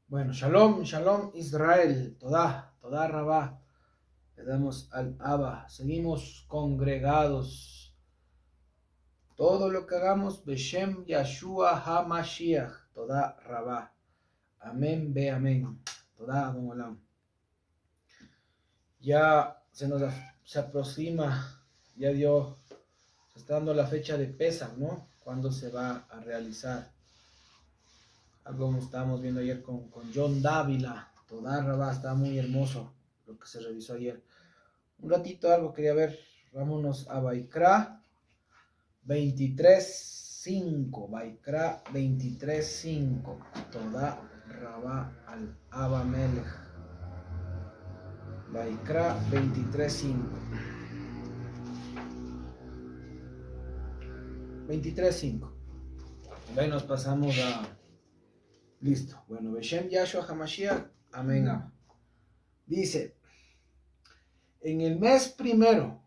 Bueno, Shalom, Shalom Israel, Todá Rabá, le damos al Abba, seguimos congregados. Todo lo que hagamos, Beshem Yashua HaMashiach, Todá Rabá. Amén, ve amén. Todá Adon Olam. Ya se aproxima, se está dando la fecha de Pesach, ¿no? ¿Cuándo se va a realizar? Algo estábamos viendo ayer con John Dávila. Todá Rabá, está muy hermoso lo que se revisó ayer. Un ratito algo quería ver. Vámonos a Baikra 23:5. Baikra 23:5. Todá Rabá al Abba Melech. Baikra 23:5. 23:5. Ahí nos pasamos a... Listo. Bueno, Beshem Yahshua HaMashiach. Amén. Amén. Dice, en el mes primero,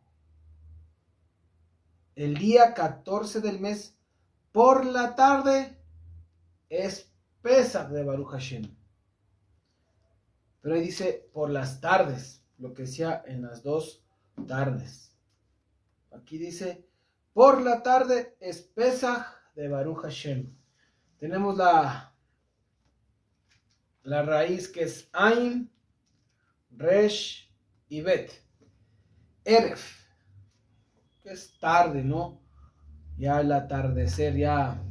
el día 14 del mes, por la tarde, es Pesach de Baruch Hashem. Pero ahí dice por las tardes, lo que sea en las dos tardes. Aquí dice, por la tarde es Pesach de Baruch Hashem. Tenemos la raíz que es Ain, Resh y Bet. Erev, que es tarde, ¿no? Ya el atardecer, ya,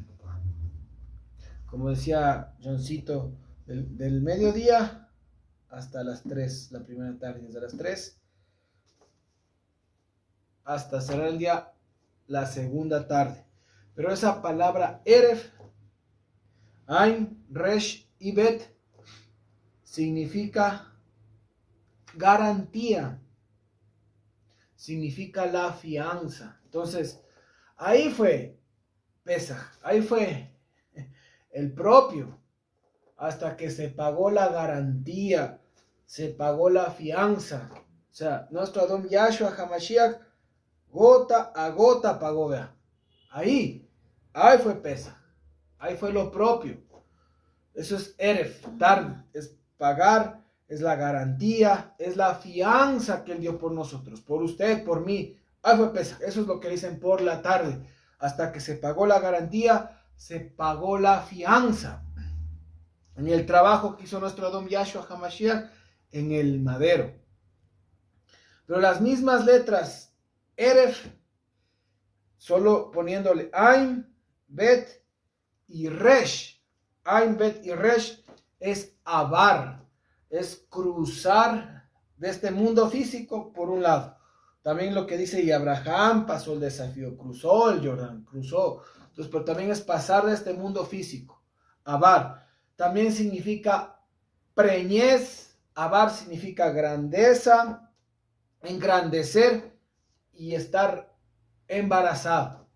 como decía Johncito, del mediodía hasta las 3, la primera tarde, desde las 3 hasta cerrar el día, la segunda tarde. Pero esa palabra Erev, Ain, Resh y Bet significa garantía, significa la fianza. Entonces, ahí fue Pesach, ahí fue el propio, hasta que se pagó la garantía, se pagó la fianza. O sea, nuestro Adón Yahshua HaMashiach, gota a gota pagó, vea. Ahí fue Pesach, ahí fue lo propio. Eso es Erev, tarde, es pagar, es la garantía, es la fianza que Él dio por nosotros, por usted, por mí. Ahí fue Pesach, eso es lo que dicen por la tarde. Hasta que se pagó la garantía, se pagó la fianza. En el trabajo que hizo nuestro Adón Yahshua HaMashiach en el madero. Pero las mismas letras, Erev, solo poniéndole Ain, Bet y Resh. Ain, Bet y Resh es avar, es cruzar de este mundo físico por un lado. También lo que dice, y Abraham pasó el desafío, cruzó el Jordán, cruzó. Entonces, pero también es pasar de este mundo físico. Avar también significa preñez, avar significa grandeza, engrandecer y estar embarazado.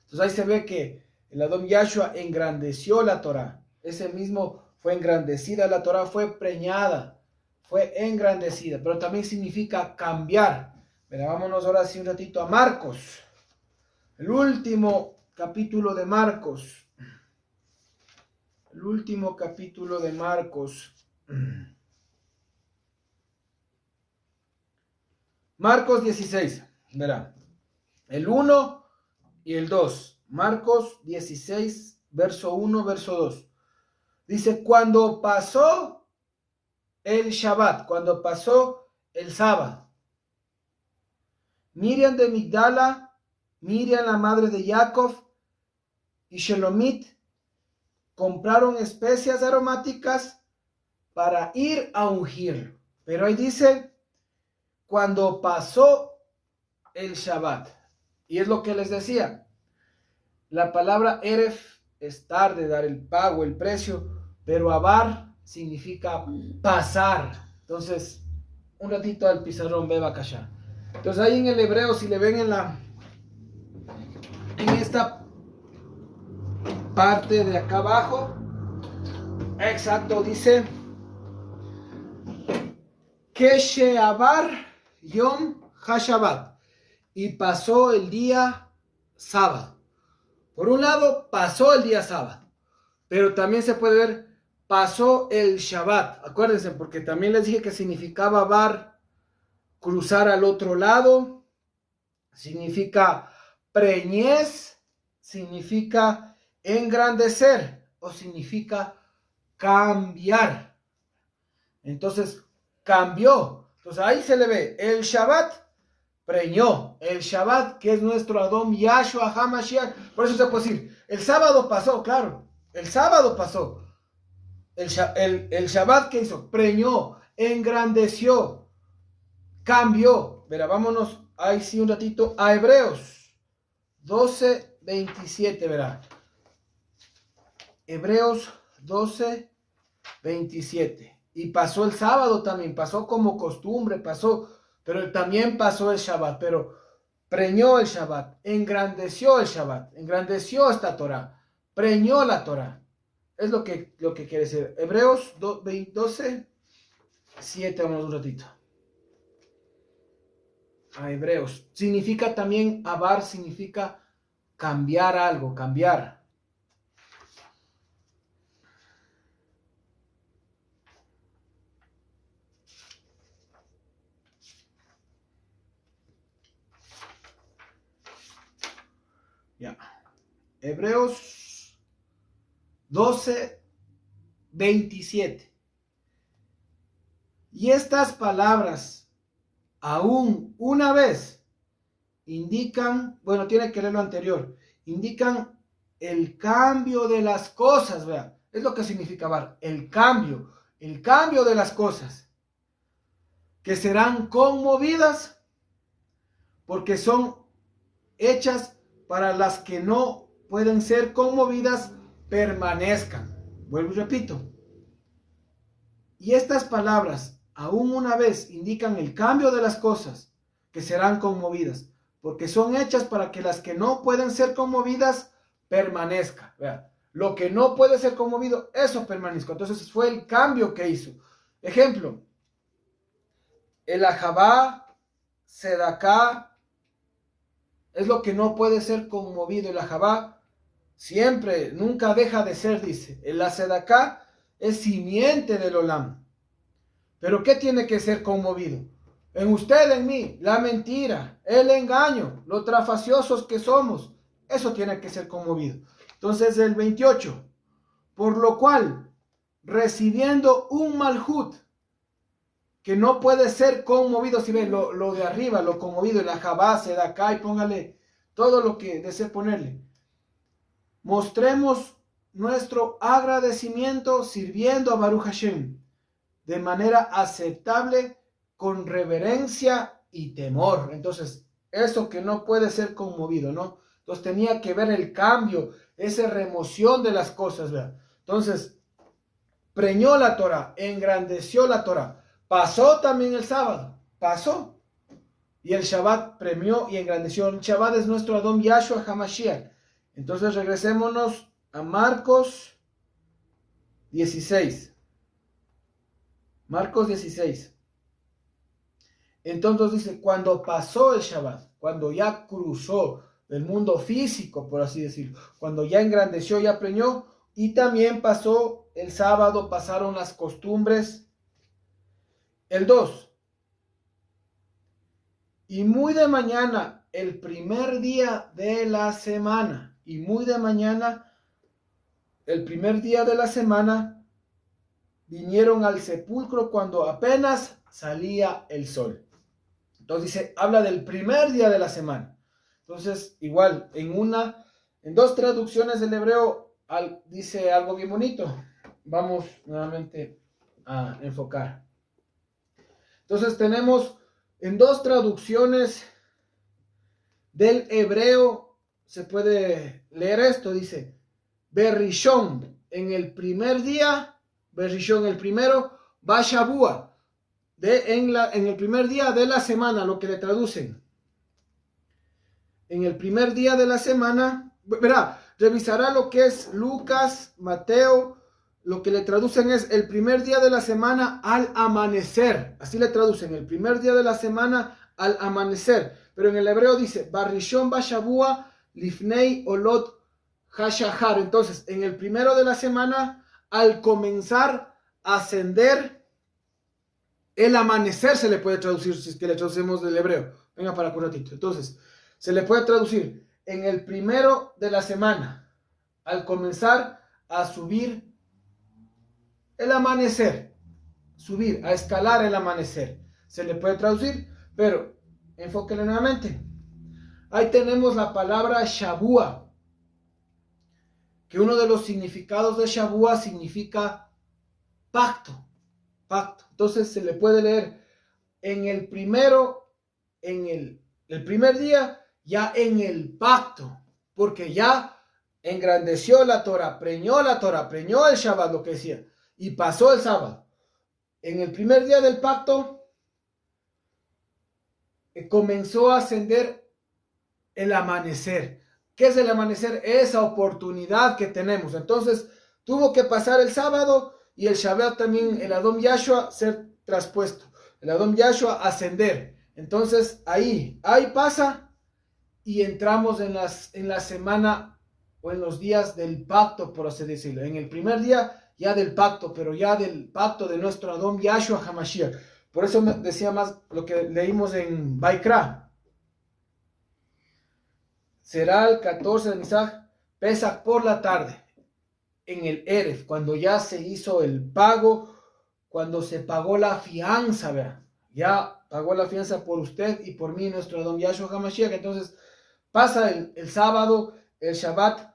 Entonces ahí se ve que el Adón Yahshua engrandeció la Torah. Ese mismo fue engrandecida la Torah, fue preñada, fue engrandecida, pero también significa cambiar. Pero vámonos ahora sí un ratito a Marcos, el último capítulo de Marcos. El último capítulo de Marcos. Marcos 16, verá, el 1 y el 2. Marcos 16, verso 1, verso 2. Dice, cuando pasó el Shabbat, cuando pasó el sábado, Miriam de Migdala, Miriam la madre de Jacob y Shelomit compraron especias aromáticas para ir a ungir. Pero ahí dice, cuando pasó el Shabbat. Y es lo que les decía. La palabra Erev es tarde, dar el pago, el precio, pero Avar significa pasar. Entonces, un ratito al pizarrón, beba cachar. Entonces ahí en el hebreo, si le ven en esta parte de acá abajo, exacto, dice Kesheavar Yom HaShabbat, y pasó el día sábado. Por un lado, pasó el día sábado, pero también se puede ver, pasó el Shabbat. Acuérdense, porque también les dije que significaba bar, cruzar al otro lado. Significa preñez, significa engrandecer o significa cambiar. Entonces, cambió. Entonces ahí se le ve el Shabbat preñó. El Shabbat, que es nuestro Adón Yahshua HaMashiach. Por eso se puede decir, el sábado pasó, claro. El sábado pasó. El Shabbat que hizo, preñó, engrandeció, cambió. Verá, vámonos ahí sí un ratito a Hebreos 12:27, verá. Hebreos 12:27. Y pasó el sábado también, pasó como costumbre, pasó, pero también pasó el Shabbat, pero preñó el Shabbat, engrandeció el Shabbat, engrandeció esta Torah, preñó la Torah. Es lo que quiere decir. Hebreos 12:7, vamos un ratito. A Hebreos. Significa también, abar significa cambiar algo, cambiar. Ya. Hebreos 12:27. Y estas palabras, aún una vez, indican, bueno, tiene que leer lo anterior, indican el cambio de las cosas, vea, es lo que significa bar, el cambio de las cosas, que serán conmovidas, porque son hechas para las que no pueden ser conmovidas, permanezcan. Vuelvo y repito. Y estas palabras, aún una vez, indican el cambio de las cosas que serán conmovidas, porque son hechas para que las que no pueden ser conmovidas permanezcan. Vea, lo que no puede ser conmovido, eso permanezca. Entonces fue el cambio que hizo. Ejemplo, el ajabá, sedaká, es lo que no puede ser conmovido. El ajabá siempre, nunca deja de ser, dice. El sedaká es simiente del olam. Pero ¿qué tiene que ser conmovido? En usted, en mí, la mentira, el engaño, lo trafaciosos que somos. Eso tiene que ser conmovido. Entonces el 28. Por lo cual, recibiendo un malhut que no puede ser conmovido, si ven lo de arriba, lo conmovido, el ajabá, de acá y póngale todo lo que desee ponerle. Mostremos nuestro agradecimiento sirviendo a Baruch Hashem de manera aceptable, con reverencia y temor. Entonces, eso que no puede ser conmovido, ¿no? Entonces tenía que ver el cambio, esa remoción de las cosas, ¿verdad? Entonces, preñó la Torah, engrandeció la Torah. Pasó también el sábado, pasó. Y el Shabbat premió y engrandeció. El Shabbat es nuestro Adón Yahshua HaMashiach. Entonces regresémonos a Marcos 16. Marcos 16. Entonces dice, cuando pasó el Shabbat, cuando ya cruzó del mundo físico, por así decirlo, cuando ya engrandeció, ya preñó, y también pasó el sábado, pasaron las costumbres. El 2. Y muy de mañana, el primer día de la semana, y muy de mañana, el primer día de la semana, vinieron al sepulcro cuando apenas salía el sol. Entonces dice, habla del primer día de la semana. Entonces, igual, en dos traducciones del hebreo, dice algo bien bonito. Vamos nuevamente a enfocar. Entonces tenemos en dos traducciones del hebreo, se puede leer esto, dice, Berrishon, en el primer día, Berrishon, el primero, Bashabua, en el primer día de la semana, lo que le traducen. En el primer día de la semana, verá, revisará lo que es Lucas, Mateo, lo que le traducen es el primer día de la semana al amanecer. Así le traducen, el primer día de la semana al amanecer. Pero en el hebreo dice, Barrishon Bashabua Lifnei Olot Hashahar. Entonces, en el primero de la semana al comenzar a ascender el amanecer, se le puede traducir, si es que le traducimos del hebreo. Venga para acá un ratito. Entonces, se le puede traducir en el primero de la semana, al comenzar a subir el amanecer, subir, a escalar el amanecer. Se le puede traducir, pero enfóquenle nuevamente. Ahí tenemos la palabra Shavua, que uno de los significados de Shavua significa pacto, pacto. Entonces se le puede leer en el primero, en el primer día, ya en el pacto, porque ya engrandeció la Torah, preñó el Shabbat, lo que decía, y pasó el sábado. En el primer día del pacto comenzó a ascender el amanecer. ¿Qué es el amanecer? Esa oportunidad que tenemos. Entonces tuvo que pasar el sábado y el Shabbat también, el Adom Yahshua, ser traspuesto. El Adom Yahshua ascender. Entonces ahí pasa y entramos en la semana o en los días del pacto, por así decirlo. En el primer día ya del pacto, pero ya del pacto de nuestro Adom Yahshua HaMashiach. Por eso decía más lo que leímos en Baikra. Será el 14 de Nisan, Pesach por la tarde, en el Erev, cuando ya se hizo el pago, cuando se pagó la fianza, ¿verdad? Ya pagó la fianza por usted y por mí, nuestro Adon Yahshua HaMashiach. Entonces pasa el sábado, el Shabbat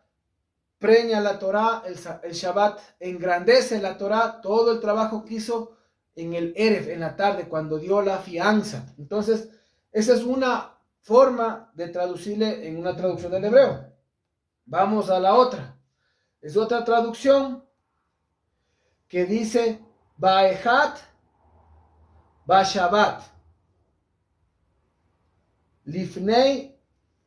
preña la Torah, el Shabbat engrandece la Torah, todo el trabajo que hizo en el Erev, en la tarde, cuando dio la fianza. Entonces, esa es una forma de traducirle en una traducción del hebreo. Vamos a la otra. Es otra traducción que dice Baehat Bashabat Lifnei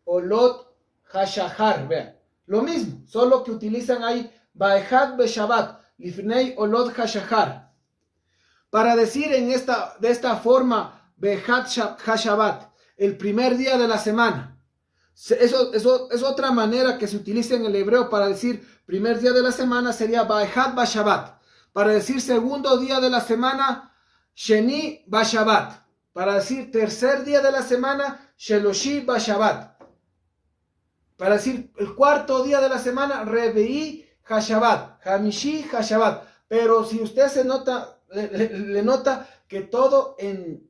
Olot Hashahar. Vean, lo mismo, solo que utilizan ahí Baehat Beshabat Lifnei Olot Hashahar para decir de esta forma Behat Hashabat, el primer día de la semana. Eso es otra manera que se utiliza en el hebreo para decir primer día de la semana, sería Baehat Bashabat. Para decir segundo día de la semana, Sheni Bashabat. Para decir tercer día de la semana, Sheloshi Bashabat. Para decir el cuarto día de la semana, Rebe'i Hashabat, Hamishi Hashabat. Pero si usted se nota, le nota que todo en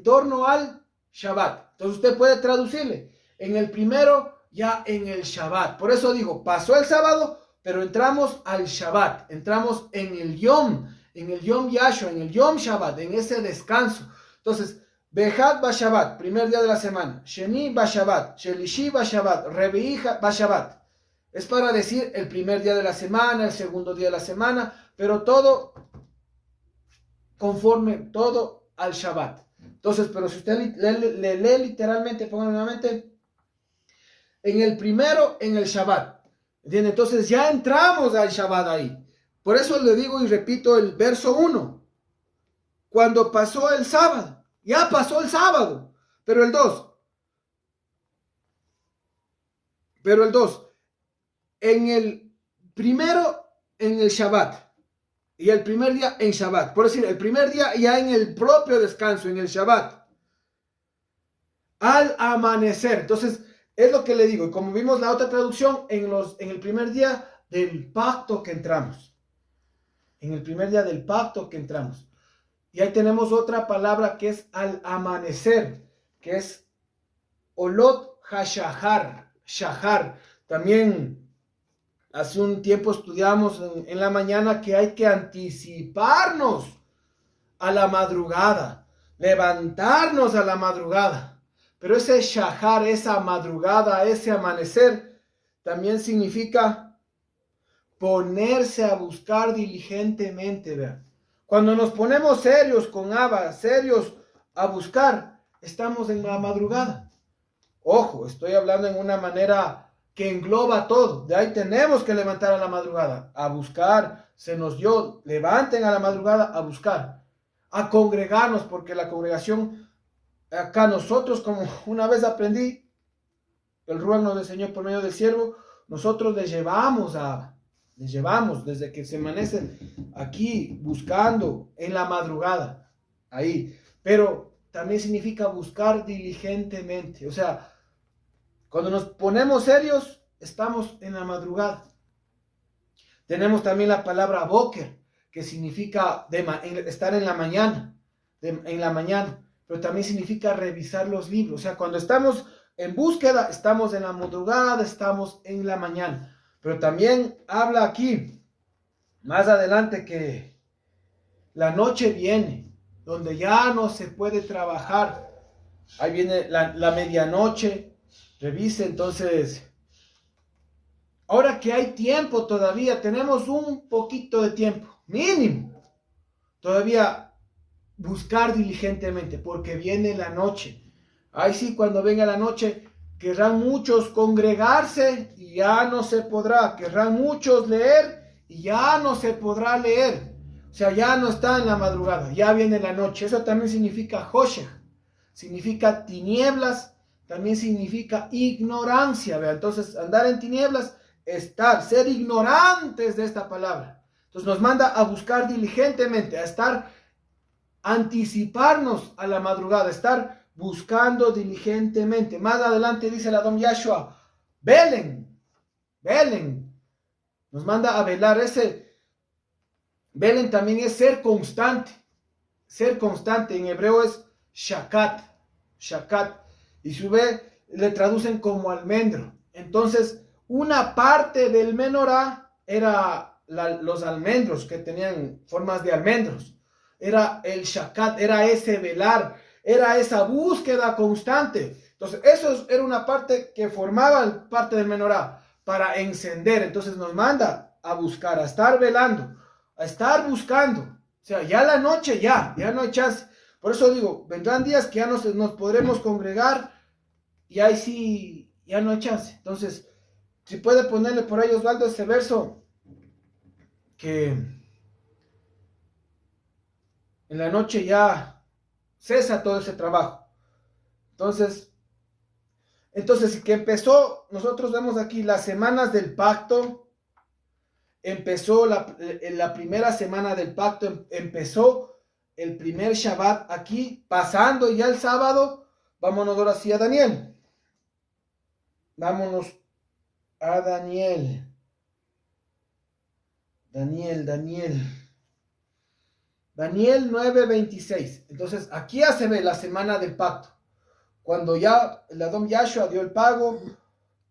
torno al Shabbat. Entonces usted puede traducirle en el primero, ya en el Shabbat. Por eso digo, pasó el sábado, pero entramos al Shabbat. Entramos en el Yom Yahshua, en el Yom Shabbat, en ese descanso. Entonces, Behat Bashabat, primer día de la semana. Sheni Bashabat, Shelishi Bashabat, Rebe'i Bashabat. Es para decir el primer día de la semana, el segundo día de la semana, pero todo conforme, todo al Shabbat. Entonces, pero si usted le lee literalmente, pongan nuevamente, en el primero, en el Shabbat. ¿Entiende? Entonces ya entramos al Shabbat ahí. Por eso le digo y repito el verso 1. Cuando pasó el sábado, ya pasó el sábado. Pero el 2, en el primero, en el Shabbat. Y el primer día en Shabbat. Por decir, el primer día ya en el propio descanso, en el Shabbat. Al amanecer. Entonces, es lo que le digo. Y como vimos la otra traducción, en el primer día del pacto que entramos. En el primer día del pacto que entramos. Y ahí tenemos otra palabra que es al amanecer. Que es Olot Hashahar. Shahar. También hace un tiempo estudiamos en la mañana que hay que anticiparnos a la madrugada, levantarnos a la madrugada. Pero ese shahar, esa madrugada, ese amanecer, también significa ponerse a buscar diligentemente. ¿Verdad? Cuando nos ponemos serios con Abba, serios a buscar, estamos en la madrugada. Ojo, estoy hablando en una manera que engloba todo. De ahí tenemos que levantar a la madrugada, a buscar. Se nos dio, levanten a la madrugada a buscar, a congregarnos, porque la congregación, acá nosotros, como una vez aprendí, el Ruach nos enseñó por medio del siervo, nosotros le llevamos a Abba. les llevamos desde que se amanecen aquí buscando en la madrugada, ahí. Pero también significa buscar diligentemente. O sea, cuando nos ponemos serios, estamos en la madrugada. Tenemos también la palabra boker, que significa estar en la mañana, en la mañana, pero también significa revisar los libros. O sea, cuando estamos en búsqueda, estamos en la madrugada, estamos en la mañana. Pero también habla aquí, más adelante, que la noche viene, donde ya no se puede trabajar. Ahí viene la medianoche. Revise entonces. Ahora que hay tiempo todavía, tenemos un poquito de tiempo, mínimo. Todavía buscar diligentemente, porque viene la noche. Ahí sí, cuando venga la noche, querrán muchos congregarse y ya no se podrá. Querrán muchos leer y ya no se podrá leer. O sea, ya no está en la madrugada, ya viene la noche. Eso también significa Hoshech, significa tinieblas, también significa ignorancia. ¿Ve? Entonces, andar en tinieblas, ser ignorantes de esta palabra. Entonces nos manda a buscar diligentemente, anticiparnos a la madrugada, estar buscando diligentemente. Más adelante dice el Adón Yahshua, velen, nos manda a velar. Velen también es ser constante, en hebreo es shakat, y su vez le traducen como almendro. Entonces, una parte del menorá era los almendros que tenían formas de almendros. Era el shakat, era ese velar, era esa búsqueda constante. Entonces, eso era una parte que formaba parte del menorá para encender. Entonces, nos manda a buscar, a estar velando, a estar buscando. O sea, ya la noche, ya no hay chance. Por eso digo, vendrán días que ya nos podremos congregar y ahí sí, ya no hay chance. Entonces, si puede ponerle por ahí, Osvaldo, ese verso, que en la noche ya cesa todo ese trabajo. Entonces, que empezó, nosotros vemos aquí las semanas del pacto. Empezó la primera semana del pacto, empezó el primer Shabbat aquí, pasando ya el sábado. Vámonos ahora sí a Daniel. Vámonos a Daniel. Daniel 9:26. Entonces, aquí ya se ve la semana del pacto. Cuando ya el Adón Yahshua dio el pago,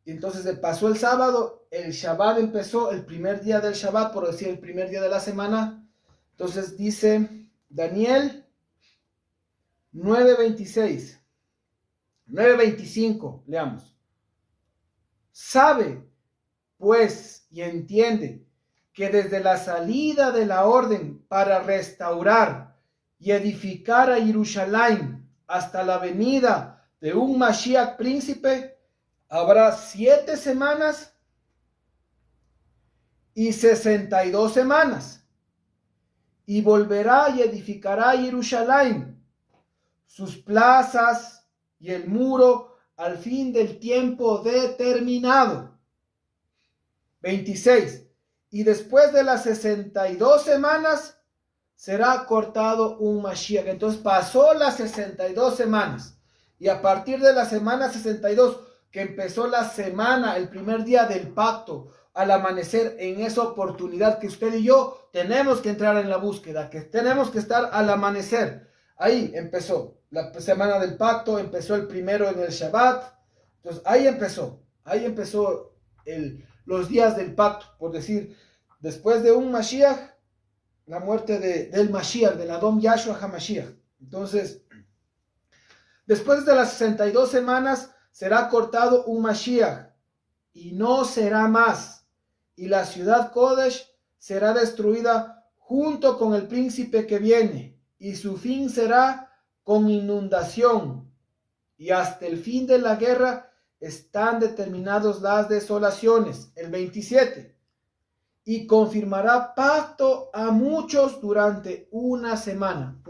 y entonces pasó el sábado, el Shabbat empezó, el primer día del Shabbat, por decir el primer día de la semana. Entonces dice Daniel 9:26. 9:25, leamos. Sabe, pues, y entiende que desde la salida de la orden para restaurar y edificar a Jerusalén hasta la venida de un Mashiach príncipe, habrá 7 semanas y 62 semanas, y volverá y edificará a Jerusalén, sus plazas y el muro al fin del tiempo determinado. 26. Y después de las 62 semanas será cortado un Mashiach. Entonces pasó las 62 semanas. Y a partir de la semana 62, que empezó la semana, el primer día del pacto, al amanecer, en esa oportunidad que usted y yo tenemos que entrar en la búsqueda, que tenemos que estar al amanecer. Ahí empezó la semana del pacto, empezó el primero en el Shabbat. Entonces ahí empezó los días del pacto, por decir, después de un Mashiach, la muerte del Mashiach, del Adón Yahshua HaMashiach. Entonces, después de las 62 semanas, será cortado un Mashiach, y no será más, y la ciudad Kodesh será destruida junto con el príncipe que viene, y su fin será con inundación, y hasta el fin de la guerra están determinadas las desolaciones. El 27. Y confirmará pacto a muchos durante una semana.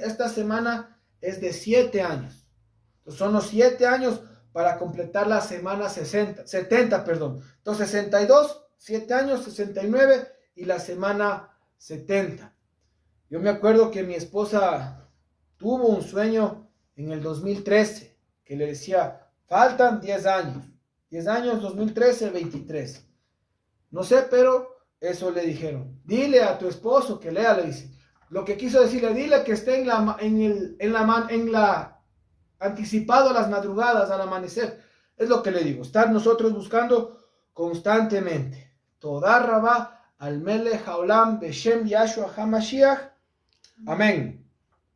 Esta semana es de 7 años. Entonces son los 7 años para completar la semana 70, perdón. Entonces 62, 7 años, 69 y la semana 70. Yo me acuerdo que mi esposa tuvo un sueño en el 2013 que le decía, faltan 10 años. 10 años, 2013, 23. No sé, pero eso le dijeron. Dile a tu esposo que lea, le dice. Lo que quiso decirle, dile que esté en la anticipado a las madrugadas, al amanecer. Es lo que le digo. Estar nosotros buscando constantemente. Toda Rabá al Melech Haolam Beshem Yahshua HaMashiach. Amén.